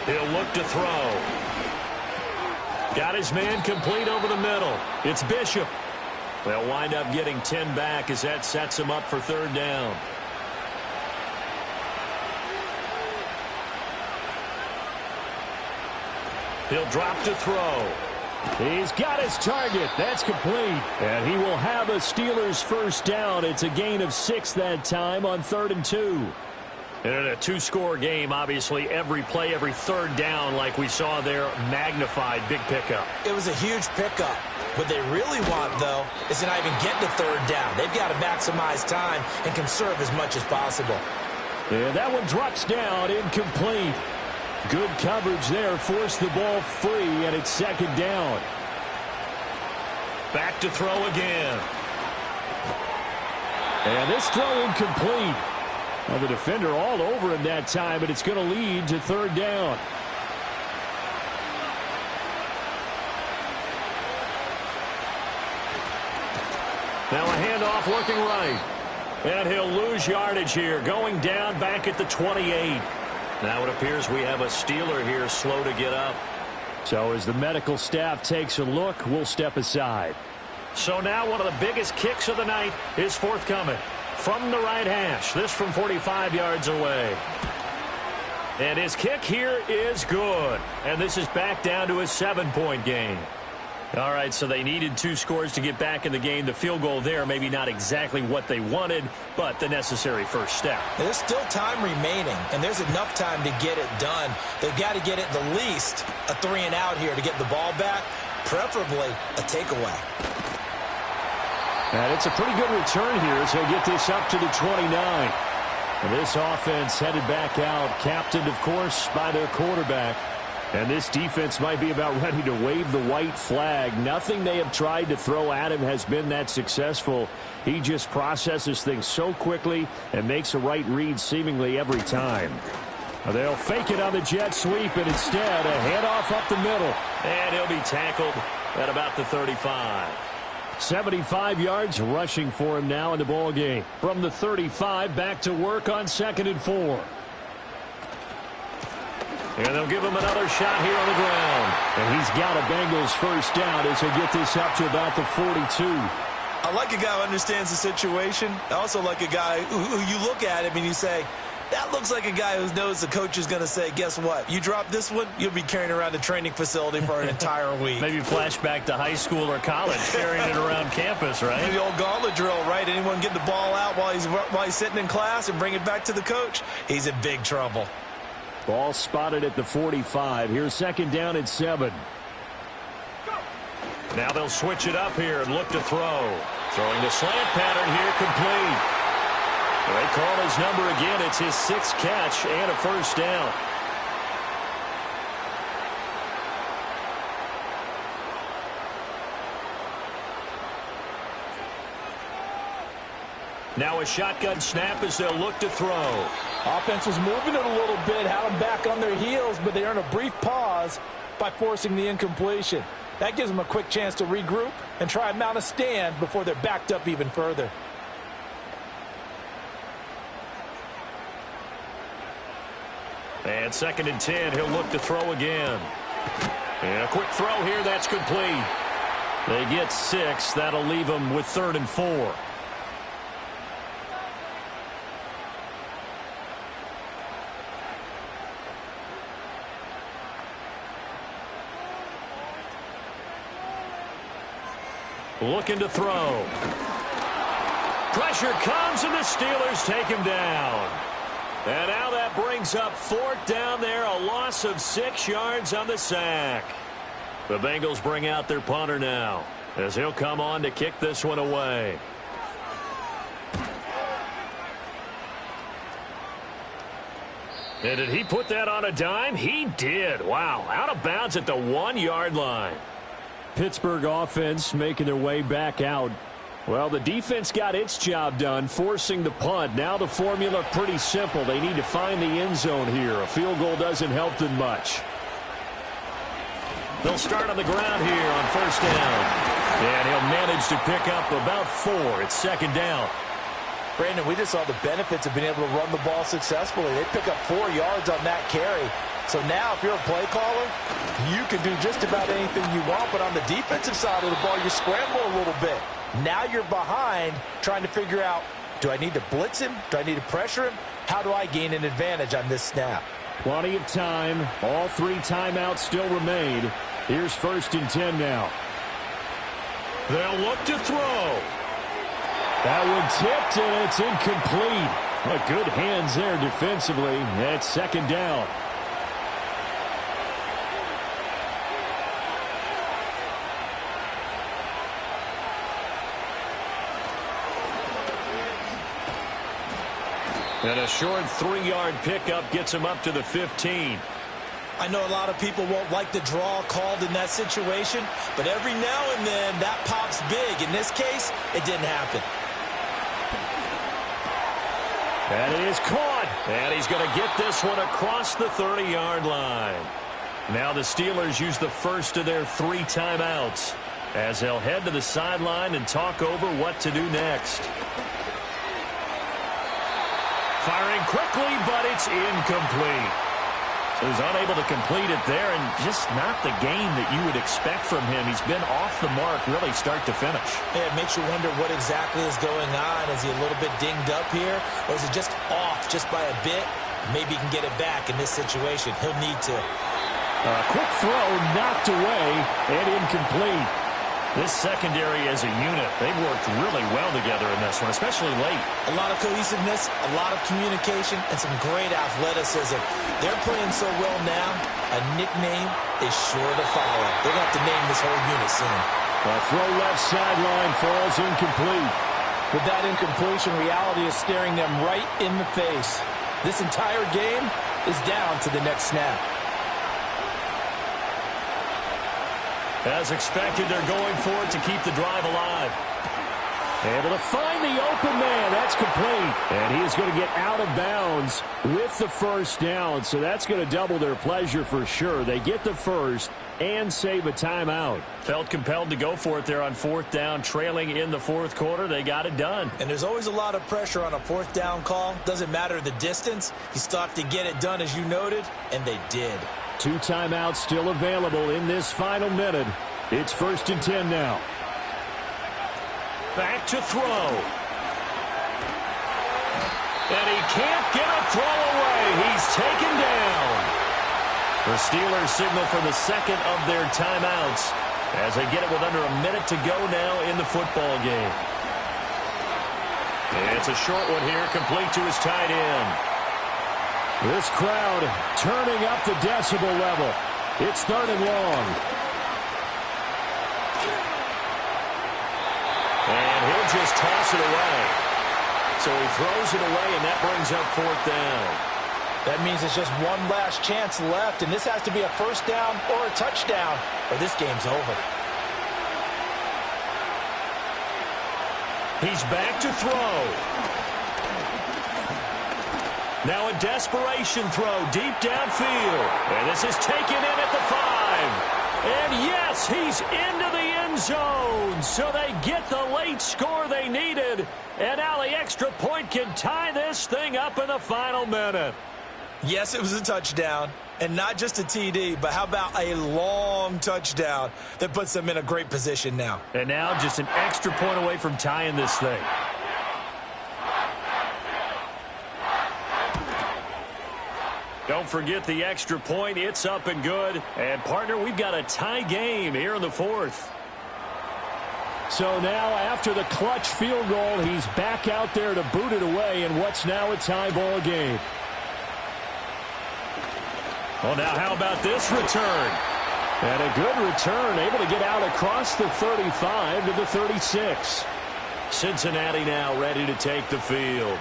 Speaker 4: He'll look to throw. Got his man complete over the middle. It's Bishop. They'll wind up getting 10 back as that sets him up for 3rd down. He'll drop to throw.
Speaker 1: He's got his target. That's complete. And he will have a Steelers 1st down. It's a gain of 6 that time on 3rd and 2.
Speaker 4: And in a 2-score game, obviously every play, every 3rd down like we saw there, magnified, big pickup.
Speaker 2: It was a huge pickup. What they really want, though, is to not even get to 3rd down. They've got to maximize time and conserve as much as possible.
Speaker 1: And that one drops down, incomplete. Good coverage there, forced the ball free, and it's 2nd down.
Speaker 4: Back to throw again.
Speaker 1: And this throw incomplete. Well, the defender all over him that time, but it's going to lead to 3rd down.
Speaker 4: Now a handoff looking right. And he'll lose yardage here, going down back at the 28. Now it appears we have a Steeler here slow to get up.
Speaker 1: So as the medical staff takes a look, we'll step aside.
Speaker 4: So now one of the biggest kicks of the night is forthcoming. From the right hash, this from 45 yards away. And his kick here is good. And this is back down to a 7-point game. All right, so they needed 2 scores to get back in the game. The field goal there, maybe not exactly what they wanted, but the necessary first step.
Speaker 2: There's still time remaining, and there's enough time to get it done. They've got to get at the least a 3-and-out here to get the ball back, preferably a takeaway.
Speaker 1: And it's a pretty good return here, so he'll get this up to the 29. And this offense headed back out, captained, of course, by their quarterback. And this defense might be about ready to wave the white flag. Nothing they have tried to throw at him has been that successful. He just processes things so quickly and makes a right read seemingly every time. They'll fake it on the jet sweep, and instead a handoff up the middle.
Speaker 4: And he'll be tackled at about the 35.
Speaker 1: 75 yards rushing for him now in the ball game. From the 35, back to work on 2nd and 4.
Speaker 4: And they'll give him another shot here on the ground.
Speaker 5: And he's got a Bengals first down as he'll get this up to about the 42.
Speaker 2: I like a guy who understands the situation. I also like a guy who you look at him and you say, that looks like a guy who knows the coach is going to say, guess what? You drop this one, you'll be carrying around a training facility for an entire week.
Speaker 4: Maybe flashback to high school or college, carrying it around campus, right?
Speaker 2: The old gauntlet drill, right? Anyone get the ball out while he's sitting in class and bring it back to the coach, he's in big trouble.
Speaker 5: Ball spotted at the 45. Here's second down at 7.
Speaker 4: Now they'll switch it up here and look to throw. Throwing the slant pattern here, complete. They call his number again. It's his 6th catch and a first down. Now a shotgun snap as they'll look to throw.
Speaker 2: Offense was moving it a little bit, had them back on their heels, but they earn a brief pause by forcing the incompletion. That gives them a quick chance to regroup and try and mount a stand before they're backed up even further.
Speaker 4: And 2nd and 10, he'll look to throw again. And a quick throw here, that's complete. They get 6. That'll leave them with 3rd and 4. Looking to throw. Pressure comes, and the Steelers take him down. And now that brings up 4th down there, a loss of 6 yards on the sack. The Bengals bring out their punter now, as he'll come on to kick this one away. And did he put that on a dime? He did. Wow, out of bounds at the 1-yard line.
Speaker 5: Pittsburgh offense making their way back out. Well, the defense got its job done, forcing the punt. Now the formula pretty simple. They need to find the end zone here. A field goal doesn't help them much.
Speaker 4: They'll start on the ground here on first down. And he'll manage to pick up about 4. It's 2nd down.
Speaker 2: Brandon, we just saw the benefits of being able to run the ball successfully. They pick up 4 yards on that carry. So now if you're a play caller, you can do just about anything you want. But on the defensive side of the ball, you scramble a little bit. Now you're behind trying to figure out, do I need to blitz him? Do I need to pressure him? How do I gain an advantage on this snap?
Speaker 5: Plenty of time. All 3 timeouts still remain. Here's 1st and 10 now.
Speaker 4: They'll look to throw.
Speaker 5: That one tipped, and it's incomplete. But good hands there defensively. That's 2nd down.
Speaker 4: And a short 3-yard pickup gets him up to the 15.
Speaker 2: I know a lot of people won't like the draw called in that situation, but every now and then that pops big. In this case, it didn't happen.
Speaker 4: And it is caught. And he's going to get this one across the 30-yard line. Now the Steelers use the first of their 3 timeouts as they'll head to the sideline and talk over what to do next. Firing quickly, but it's incomplete. So he's unable to complete it there, and just not the game that you would expect from him. He's been off the mark really start to finish.
Speaker 2: Yeah, it makes you wonder what exactly is going on. Is he a little bit dinged up here, or is it just off just by a bit? Maybe he can get it back in this situation. He'll need to.
Speaker 5: Quick throw knocked away and incomplete.
Speaker 4: This secondary as a unit, they've worked really well together in this one, especially late.
Speaker 2: A lot of cohesiveness, a lot of communication, and some great athleticism. They're playing so well now, a nickname is sure to follow. They're going to have to name this whole unit soon.
Speaker 5: A throw left sideline falls incomplete.
Speaker 2: With that incompletion, reality is staring them right in the face. This entire game is down to the next snap.
Speaker 4: As expected, they're going for it to keep the drive alive.
Speaker 5: Able to find the open man. That's complete. And he is going to get out of bounds with the first down. So that's going to double their pleasure for sure. They get the first and save a timeout.
Speaker 4: Felt compelled to go for it there on fourth down, trailing in the fourth quarter. They got it done.
Speaker 2: And there's always a lot of pressure on a fourth down call. Doesn't matter the distance. You still have to get it done, as you noted, and they did.
Speaker 5: 2 timeouts still available in this final minute. It's 1st and 10 now.
Speaker 4: Back to throw. And he can't get a throw away. He's taken down. The Steelers signal for the second of their timeouts as they get it with under a minute to go now in the football game. And it's a short one here, complete to his tight end.
Speaker 5: This crowd turning up the decibel level. It's 3rd and long.
Speaker 4: And he'll just toss it away. So he throws it away, and that brings up 4th down.
Speaker 2: That means it's just one last chance left, and this has to be a first down or a touchdown, or this game's over.
Speaker 4: He's back to throw. Now a desperation throw deep downfield. And this is taken in at the 5. And yes, he's into the end zone. So they get the late score they needed. And now the extra point can tie this thing up in the final minute.
Speaker 2: Yes, it was a touchdown, and not just a TD, but how about a long touchdown that puts them in a great position now.
Speaker 4: And now just an extra point away from tying this thing. Don't forget the extra point. It's up and good. And, partner, we've got a tie game here in the 4th.
Speaker 5: So now after the clutch field goal, he's back out there to boot it away in what's now a tie ball game.
Speaker 4: Well, now how about this return?
Speaker 5: And a good return, able to get out across the 35 to the 36.
Speaker 4: Cincinnati now ready to take the field.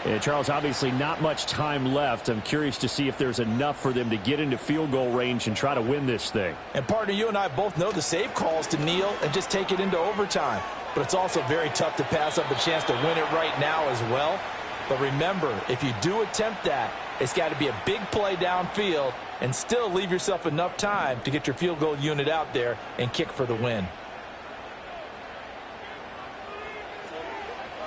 Speaker 5: And Charles, obviously not much time left. I'm curious to see if there's enough for them to get into field goal range and try to win this thing.
Speaker 2: And partner, you and I both know the save calls to kneel and just take it into overtime. But it's also very tough to pass up a chance to win it right now as well. But remember, if you do attempt that, it's got to be a big play downfield and still leave yourself enough time to get your field goal unit out there and kick for the win.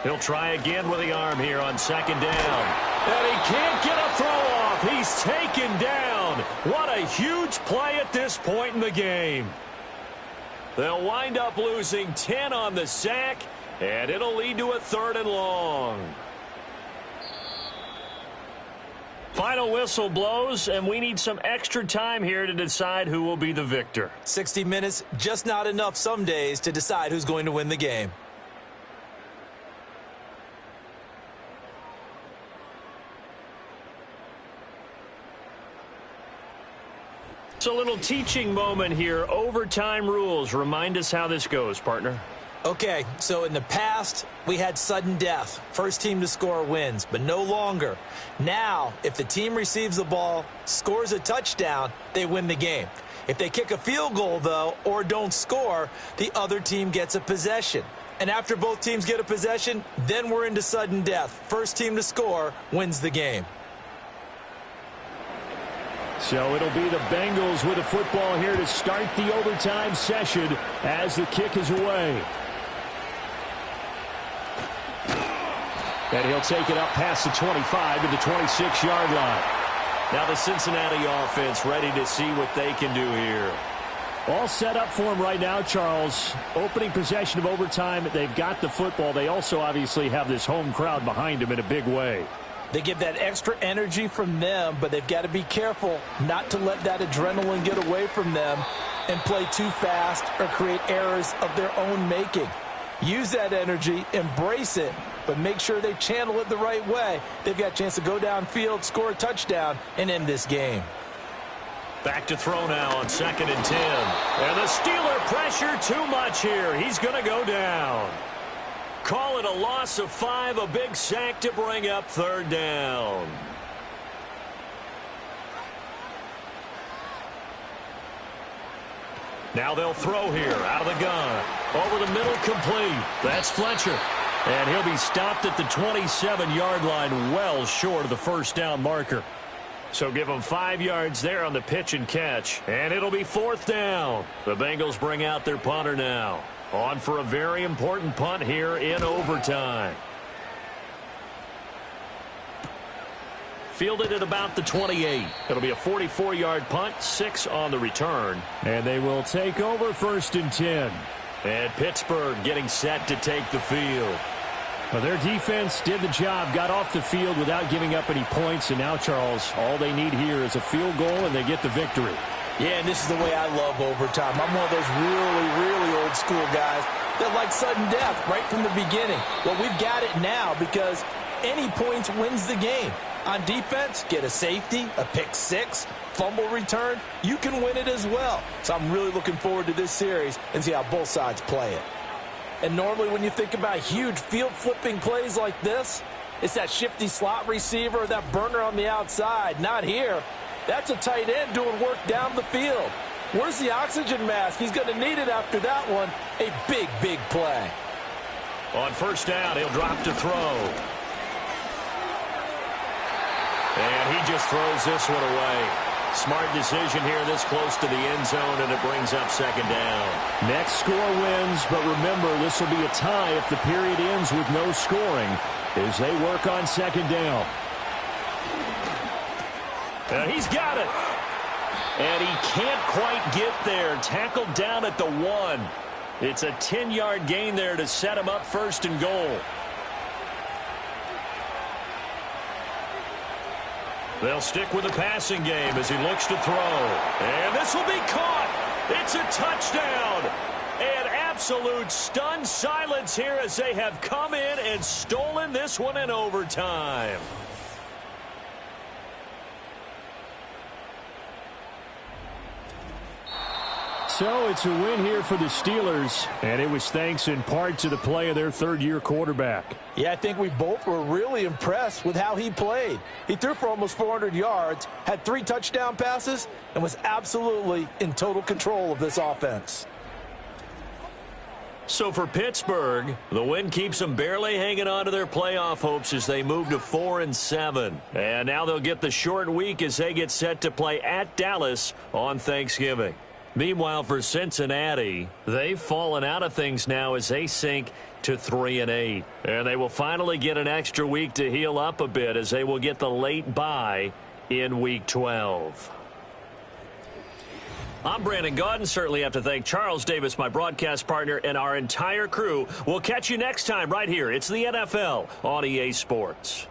Speaker 4: He'll try again with the arm here on 2nd down. And he can't get a throw off. He's taken down. What a huge play at this point in the game. They'll wind up losing 10 on the sack, and it'll lead to a 3rd and long. Final whistle blows, and we need some extra time here to decide who will be the victor.
Speaker 2: 60 minutes, just not enough some days to decide who's going to win the game.
Speaker 4: It's a little teaching moment here. Overtime rules. Remind us how this goes, partner.
Speaker 2: Okay, so in the past, we had sudden death. First team to score wins, but no longer. Now, if the team receives the ball, scores a touchdown, they win the game. If they kick a field goal, though, or don't score, the other team gets a possession. And after both teams get a possession, then we're into sudden death. First team to score wins the game.
Speaker 5: So it'll be the Bengals with the football here to start the overtime session as the kick is away. And he'll take it up past the 25 to the 26-yard line.
Speaker 4: Now the Cincinnati offense ready to see what they can do here.
Speaker 5: All set up for him right now, Charles. Opening possession of overtime. They've got the football. They also obviously have this home crowd behind them in a big way.
Speaker 2: They get that extra energy from them, but they've got to be careful not to let that adrenaline get away from them and play too fast or create errors of their own making. Use that energy, embrace it, but make sure they channel it the right way. They've got a chance to go downfield, score a touchdown, and end this game.
Speaker 4: Back to throw now on 2nd and 10. And the Steeler pressure too much here. He's going to go down. Call it a loss of 5, a big sack to bring up 3rd down. Now they'll throw here out of the gun. Over the middle, complete. That's Fletcher. And he'll be stopped at the 27-yard line, well short of the first down marker. So give them 5 yards there on the pitch and catch. And it'll be 4th down. The Bengals bring out their punter now. On for a very important punt here in overtime. Fielded at about the 28. It'll be a 44-yard punt, 6 on the return.
Speaker 5: And they will take over 1st and 10.
Speaker 4: And Pittsburgh getting set to take the field.
Speaker 5: Well, their defense did the job, got off the field without giving up any points. And now, Charles, all they need here is a field goal, and they get the victory.
Speaker 2: Yeah, and this is the way I love overtime. I'm one of those really old school guys that like sudden death right from the beginning. Well, we've got it now because any points wins the game. On defense, get a safety, a pick six, fumble return, you can win it as well. So I'm really looking forward to this series and see how both sides play it. And normally when you think about huge field-flipping plays like this, it's that shifty slot receiver, that burner on the outside. Not here. That's a tight end doing work down the field. Where's the oxygen mask? He's going to need it after that one. A big play.
Speaker 4: On first down, he'll drop to throw. And he just throws this one away. Smart decision here this close to the end zone, and it brings up 2nd down.
Speaker 5: Next score wins, but remember, this will be a tie if the period ends with no scoring as they work on 2nd down.
Speaker 4: And he's got it. And he can't quite get there. Tackled down at the 1. It's a 10-yard gain there to set him up 1st and goal. They'll stick with the passing game as he looks to throw. And this will be caught. It's a touchdown. And absolute stunned silence here as they have come in and stolen this one in overtime.
Speaker 5: So it's a win here for the Steelers, and it was thanks in part to the play of their 3rd-year quarterback.
Speaker 2: Yeah, I think we both were really impressed with how he played. He threw for almost 400 yards, had 3 touchdown passes, and was absolutely in total control of this offense.
Speaker 4: So for Pittsburgh, the win keeps them barely hanging on to their playoff hopes as they move to 4-7. And now they'll get the short week as they get set to play at Dallas on Thanksgiving. Meanwhile, for Cincinnati, they've fallen out of things now as they sink to 3-8. And they will finally get an extra week to heal up a bit as they will get the late bye in Week 12. I'm Brandon Gaudin. Certainly have to thank Charles Davis, my broadcast partner, and our entire crew. We'll catch you next time right here. It's the NFL on EA Sports.